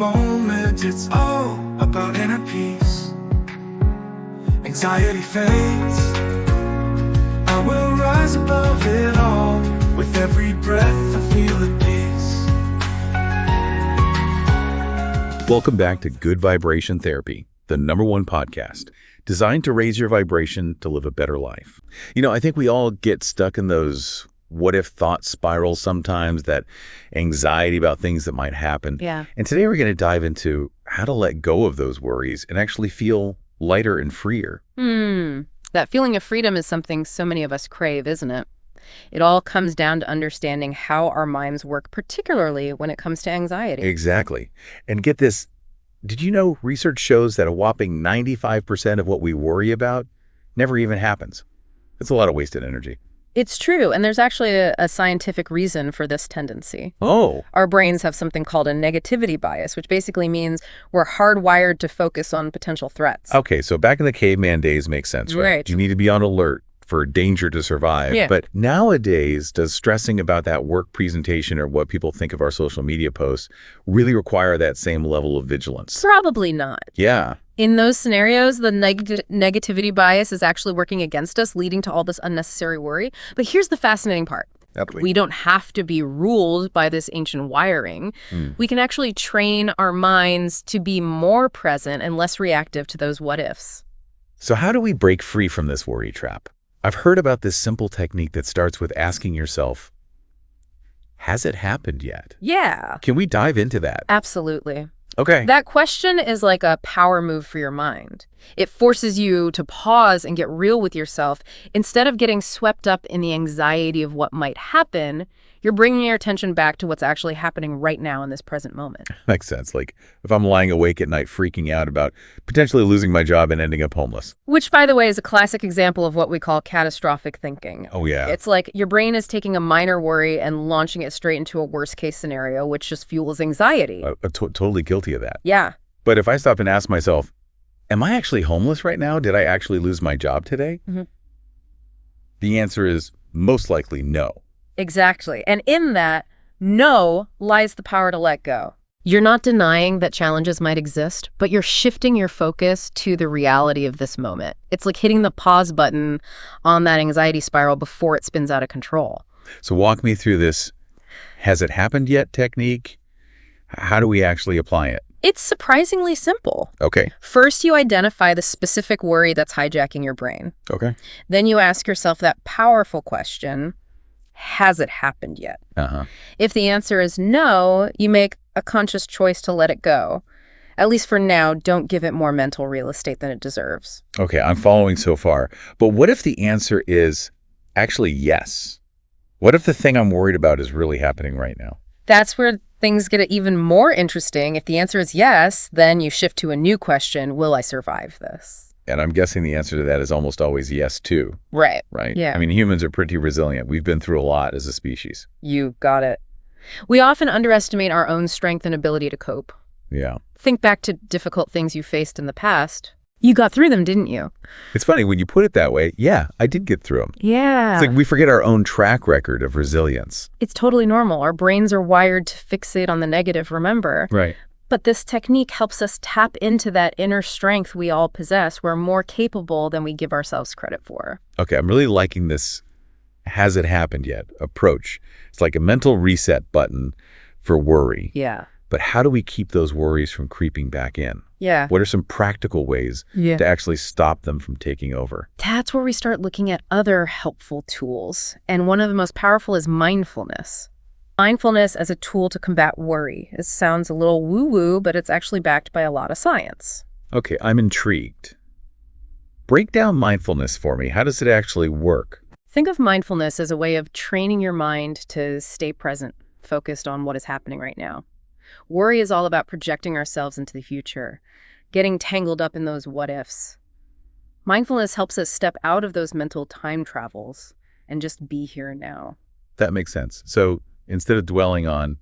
moment, it's all about inner peace. Anxiety fades, I will rise above it all. With every breath I feel at peace. Welcome back to Good Vibration Therapy, the #1 podcast designed to raise your vibration to live a better life. You know, I think we all get stuck in those what-if thought spirals sometimes, that anxiety about things that might happen. Yeah. And today we're going to dive into how to let go of those worries and actually feel lighter and freer. That feeling of freedom is something so many of us crave, isn't it? It all comes down to understanding how our minds work, particularly when it comes to anxiety. Exactly. And get this, did you know research shows that a whopping 95% of what we worry about never even happens? It's a lot of wasted energy. It's true, and there's actually a scientific reason for this tendency. Oh. Our brains have something called a negativity bias, which basically means we're hardwired to focus on potential threats. Okay, so back in the caveman days makes sense, right? Right. You need to be on alert for danger to survive. Yeah. But nowadays, does stressing about that work presentation or what people think of our social media posts really require that same level of vigilance? Probably not. Yeah. In those scenarios, the negativity bias is actually working against us, leading to all this unnecessary worry. But here's the fascinating part. We don't have to be ruled by this ancient wiring. We can actually train our minds to be more present and less reactive to those what-ifs. So how do we break free from this worry trap? I've heard about this simple technique that starts with asking yourself, has it happened yet? Yeah. Can we dive into that? Absolutely. Okay. That question is like a power move for your mind. It forces you to pause and get real with yourself. Instead of getting swept up in the anxiety of what might happen, you're bringing your attention back to what's actually happening right now in this present moment. Makes sense. Like if I'm lying awake at night freaking out about potentially losing my job and ending up homeless. Which, by the way, is a classic example of what we call catastrophic thinking. Oh, yeah. It's like your brain is taking a minor worry and launching it straight into a worst-case scenario, which just fuels anxiety. Totally guilty of that. Yeah. But if I stop and ask myself, am I actually homeless right now? Did I actually lose my job today? The answer is most likely no. Exactly. And in that no lies the power to let go. You're not denying that challenges might exist, but you're shifting your focus to the reality of this moment. It's like hitting the pause button on that anxiety spiral before it spins out of control. So walk me through this has it happened yet technique. How do we actually apply it? It's surprisingly simple. Okay. First, you identify the specific worry that's hijacking your brain. Okay. Then you ask yourself that powerful question, has it happened yet? If the answer is no, you make a conscious choice to let it go. At least for now, don't give it more mental real estate than it deserves. Okay, I'm following so far. But what if the answer is actually yes? What if the thing I'm worried about is really happening right now? That's where things get even more interesting. If the answer is yes, then you shift to a new question, will I survive this? And I'm guessing the answer to that is almost always yes, too. Right. Right? Yeah. I mean, humans are pretty resilient. We've been through a lot as a species. You got it. We often underestimate our own strength and ability to cope. Yeah. Think back to difficult things you faced in the past. You got through them, didn't you? It's funny when you put it that way. Yeah, I did get through them. Yeah. It's like we forget our own track record of resilience. It's totally normal. Our brains are wired to fixate on the negative, remember? Right. But this technique helps us tap into that inner strength we all possess. We're more capable than we give ourselves credit for. Okay, I'm really liking this has it happened yet approach. It's like a mental reset button for worry. Yeah. But how do we keep those worries from creeping back in? Yeah. What are some practical ways to actually stop them from taking over? That's where we start looking at other helpful tools. And one of the most powerful is mindfulness. Mindfulness as a tool to combat worry. It sounds a little woo-woo, but it's actually backed by a lot of science. Okay, I'm intrigued. Break down mindfulness for me. How does it actually work? Think of mindfulness as a way of training your mind to stay present, focused on what is happening right now. Worry is all about projecting ourselves into the future, getting tangled up in those what-ifs. Mindfulness helps us step out of those mental time travels and just be here now. That makes sense. So instead of dwelling on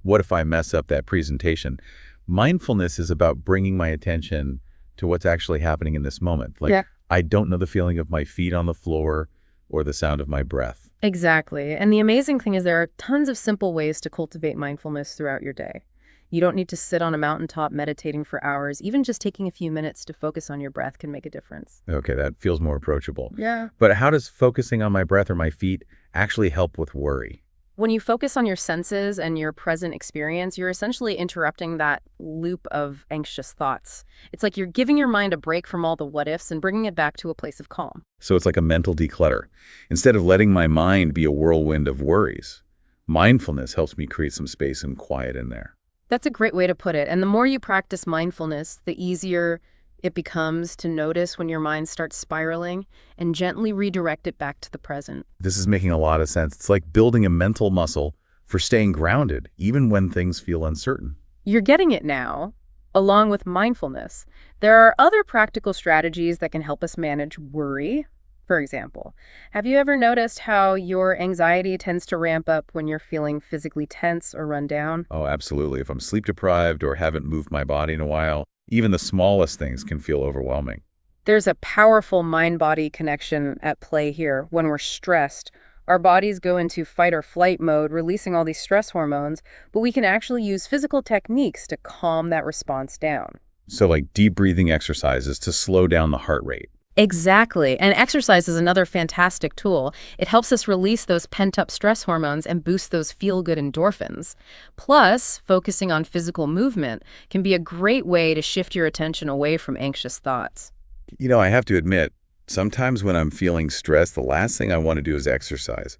what if I mess up that presentation, mindfulness is about bringing my attention to what's actually happening in this moment. Like, I don't know the feeling of my feet on the floor or the sound of my breath. Exactly. And the amazing thing is there are tons of simple ways to cultivate mindfulness throughout your day. You don't need to sit on a mountaintop meditating for hours. Even just taking a few minutes to focus on your breath can make a difference. Okay, that feels more approachable. Yeah. But how does focusing on my breath or my feet actually help with worry? When you focus on your senses and your present experience, you're essentially interrupting that loop of anxious thoughts. It's like you're giving your mind a break from all the what-ifs and bringing it back to a place of calm. So it's like a mental declutter. Instead of letting my mind be a whirlwind of worries, mindfulness helps me create some space and quiet in there. That's a great way to put it. And the more you practice mindfulness, the easier it becomes to notice when your mind starts spiraling and gently redirect it back to the present. This is making a lot of sense. It's like building a mental muscle for staying grounded, even when things feel uncertain. You're getting it now, along with mindfulness. There are other practical strategies that can help us manage worry. For example, have you ever noticed how your anxiety tends to ramp up when you're feeling physically tense or run down? Oh, absolutely. If I'm sleep deprived or haven't moved my body in a while, even the smallest things can feel overwhelming. There's a powerful mind-body connection at play here. When we're stressed, our bodies go into fight or flight mode, releasing all these stress hormones, but we can actually use physical techniques to calm that response down. So like deep breathing exercises to slow down the heart rate. Exactly. And exercise is another fantastic tool. It helps us release those pent-up stress hormones and boost those feel-good endorphins. Plus, focusing on physical movement can be a great way to shift your attention away from anxious thoughts. You know, I have to admit, sometimes when I'm feeling stressed, the last thing I want to do is exercise.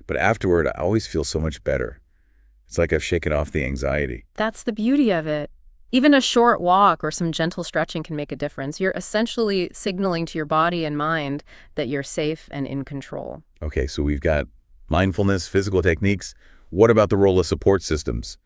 But afterward, I always feel so much better. It's like I've shaken off the anxiety. That's the beauty of it. Even a short walk or some gentle stretching can make a difference. You're essentially signaling to your body and mind that you're safe and in control. Okay, so we've got mindfulness, physical techniques. What about the role of support systems?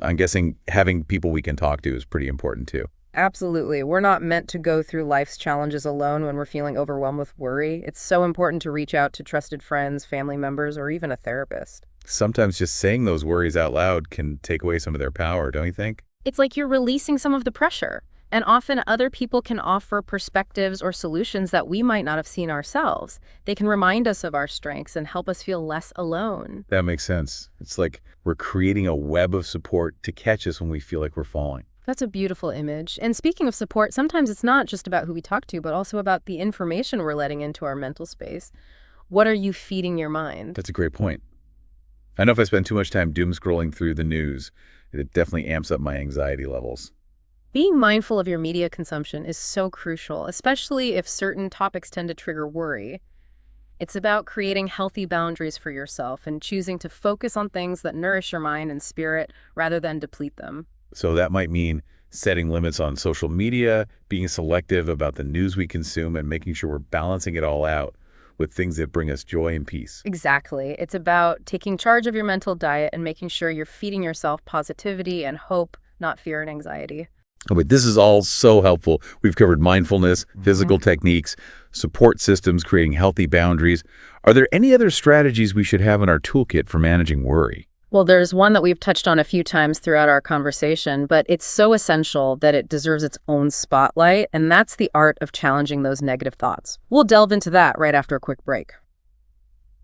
I'm guessing having people we can talk to is pretty important too. Absolutely. We're not meant to go through life's challenges alone when we're feeling overwhelmed with worry. It's so important to reach out to trusted friends, family members, or even a therapist. Sometimes just saying those worries out loud can take away some of their power, don't you think? It's like you're releasing some of the pressure. And often other people can offer perspectives or solutions that we might not have seen ourselves. They can remind us of our strengths and help us feel less alone. That makes sense. It's like we're creating a web of support to catch us when we feel like we're falling. That's a beautiful image. And speaking of support, sometimes it's not just about who we talk to, but also about the information we're letting into our mental space. What are you feeding your mind? That's a great point. I know if I spend too much time doom scrolling through the news, it definitely amps up my anxiety levels. Being mindful of your media consumption is so crucial, especially if certain topics tend to trigger worry. It's about creating healthy boundaries for yourself and choosing to focus on things that nourish your mind and spirit rather than deplete them. So that might mean setting limits on social media, being selective about the news we consume, and making sure we're balancing it all out with things that bring us joy and peace. Exactly. It's about taking charge of your mental diet and making sure you're feeding yourself positivity and hope, not fear and anxiety. Oh, but this is all so helpful. We've covered mindfulness, physical techniques, support systems, creating healthy boundaries. Are there any other strategies we should have in our toolkit for managing worry? Well, there's one that we've touched on a few times throughout our conversation, but it's so essential that it deserves its own spotlight, and that's the art of challenging those negative thoughts. We'll delve into that right after a quick break.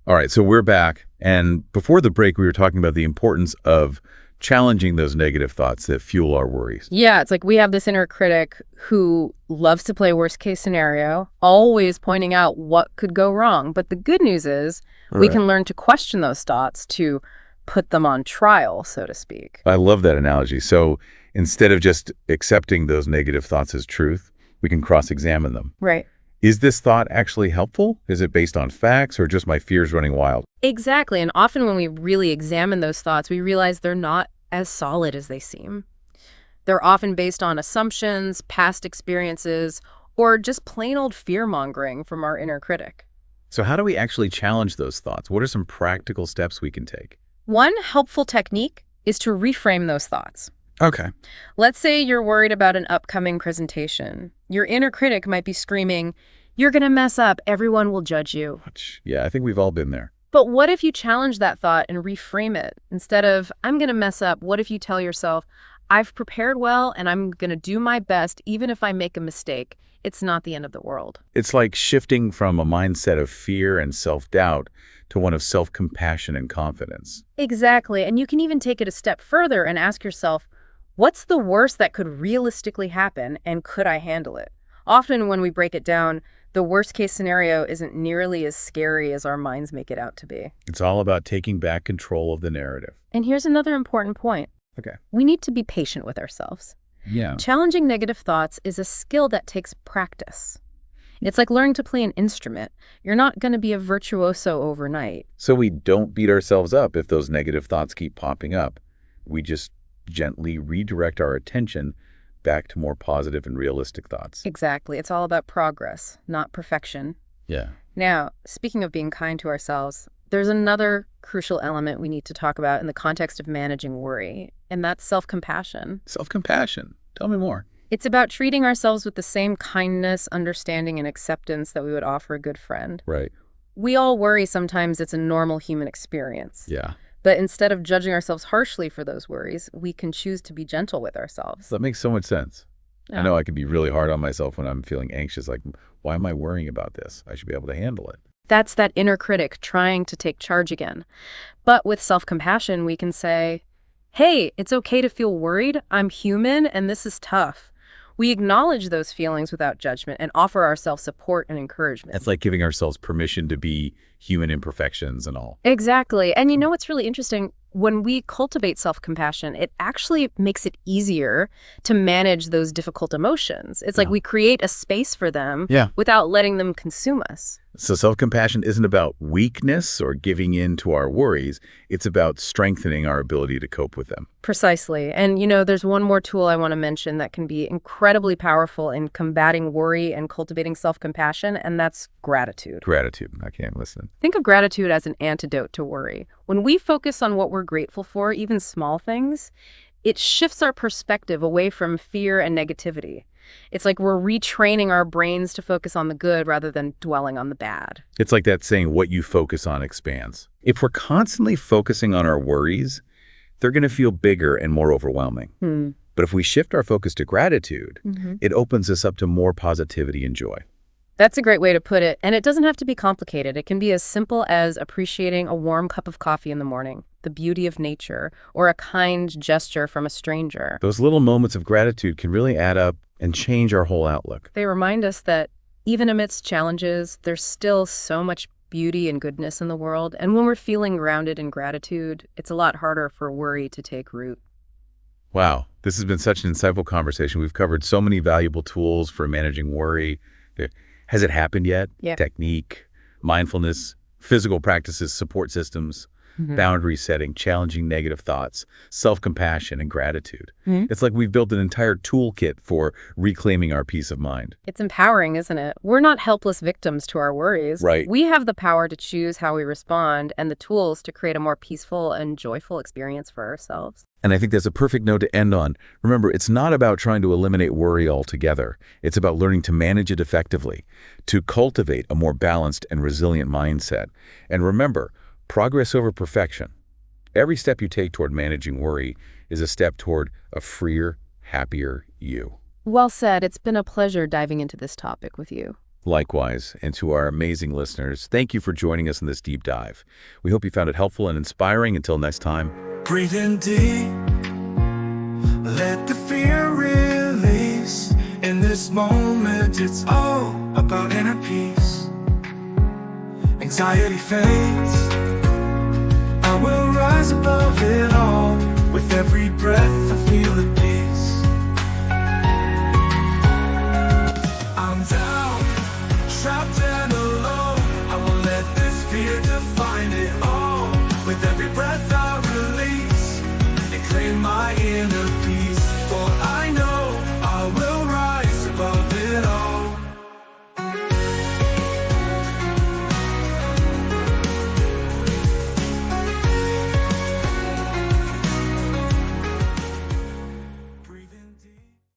All right, so we're back. And before the break, we were talking about the importance of challenging those negative thoughts that fuel our worries. Yeah, it's like we have this inner critic who loves to play worst case scenario, always pointing out what could go wrong. But the good news is we can learn to question those thoughts, to put them on trial, so to speak. I love that analogy. So instead of just accepting those negative thoughts as truth, we can cross-examine them. Right. Is this thought actually helpful? Is it based on facts or just my fears running wild? Exactly. And often when we really examine those thoughts, we realize they're not as solid as they seem. They're often based on assumptions, past experiences, or just plain old fear-mongering from our inner critic. So how do we actually challenge those thoughts? What are some practical steps we can take? One helpful technique is to reframe those thoughts. Okay. Let's say you're worried about an upcoming presentation. Your inner critic might be screaming, "You're going to mess up. Everyone will judge you." Yeah, I think we've all been there. But what if you challenge that thought and reframe it? Instead of, "I'm going to mess up," what if you tell yourself, "I've prepared well and I'm going to do my best even if I make a mistake. It's not the end of the world." It's like shifting from a mindset of fear and self-doubt to one of self-compassion and confidence. Exactly. And you can even take it a step further and ask yourself, What's the worst that could realistically happen, and could I handle it? Often when we break it down, the worst case scenario isn't nearly as scary as our minds make it out to be. It's all about taking back control of the narrative. And here's another important point. Okay. We need to be patient with ourselves. Yeah. Challenging negative thoughts is a skill that takes practice. It's like learning to play an instrument. You're not going to be a virtuoso overnight. So we don't beat ourselves up if those negative thoughts keep popping up. We just gently redirect our attention back to more positive and realistic thoughts. Exactly. It's all about progress, not perfection. Yeah. Now, speaking of being kind to ourselves, there's another crucial element we need to talk about in the context of managing worry, and that's self-compassion. Self-compassion. Tell me more. It's about treating ourselves with the same kindness, understanding, and acceptance that we would offer a good friend. Right. We all worry sometimes. It's a normal human experience. Yeah. But instead of judging ourselves harshly for those worries, we can choose to be gentle with ourselves. That makes so much sense. Yeah. I know I can be really hard on myself when I'm feeling anxious. Like, why am I worrying about this? I should be able to handle it. That's that inner critic trying to take charge again. But with self-compassion, we can say, hey, it's okay to feel worried. I'm human, and this is tough. We acknowledge those feelings without judgment and offer ourselves support and encouragement. It's like giving ourselves permission to be human imperfections and all. Exactly. And you know what's really interesting? When we cultivate self-compassion, it actually makes it easier to manage those difficult emotions. It's like we create a space for them without letting them consume us. So self-compassion isn't about weakness or giving in to our worries. It's about strengthening our ability to cope with them. Precisely. And, you know, there's one more tool I want to mention that can be incredibly powerful in combating worry and cultivating self-compassion, and that's gratitude. Gratitude. I can't listen. Think of gratitude as an antidote to worry. When we focus on what we're grateful for, even small things, it shifts our perspective away from fear and negativity. It's like we're retraining our brains to focus on the good rather than dwelling on the bad. It's like that saying, what you focus on expands. If we're constantly focusing on our worries, they're going to feel bigger and more overwhelming. But if we shift our focus to gratitude, it opens us up to more positivity and joy. That's a great way to put it. And it doesn't have to be complicated. It can be as simple as appreciating a warm cup of coffee in the morning, the beauty of nature, or a kind gesture from a stranger. Those little moments of gratitude can really add up and change our whole outlook. They remind us that even amidst challenges, there's still so much beauty and goodness in the world. And when we're feeling grounded in gratitude, it's a lot harder for worry to take root. Wow, this has been such an insightful conversation. We've covered so many valuable tools for managing worry. Has it happened yet? Yeah. Technique, mindfulness, physical practices, support systems, boundary setting, challenging negative thoughts, self-compassion, and gratitude. It's like we've built an entire toolkit for reclaiming our peace of mind. It's empowering, isn't it? We're not helpless victims to our worries. Right. We have the power to choose how we respond and the tools to create a more peaceful and joyful experience for ourselves. And I think that's a perfect note to end on. Remember, it's not about trying to eliminate worry altogether. It's about learning to manage it effectively, to cultivate a more balanced and resilient mindset. And remember, progress over perfection. Every step you take toward managing worry is a step toward a freer, happier you. Well said. It's been a pleasure diving into this topic with you. Likewise, and to our amazing listeners, thank you for joining us in this deep dive. We hope you found it helpful and inspiring. Until next time. Breathe in deep. Let the fear release. In this moment, it's all about inner peace. Anxiety fades. I will rise above it all. With every breath, I feel at peace. I'm down, trapped and alone. I won't let this fear define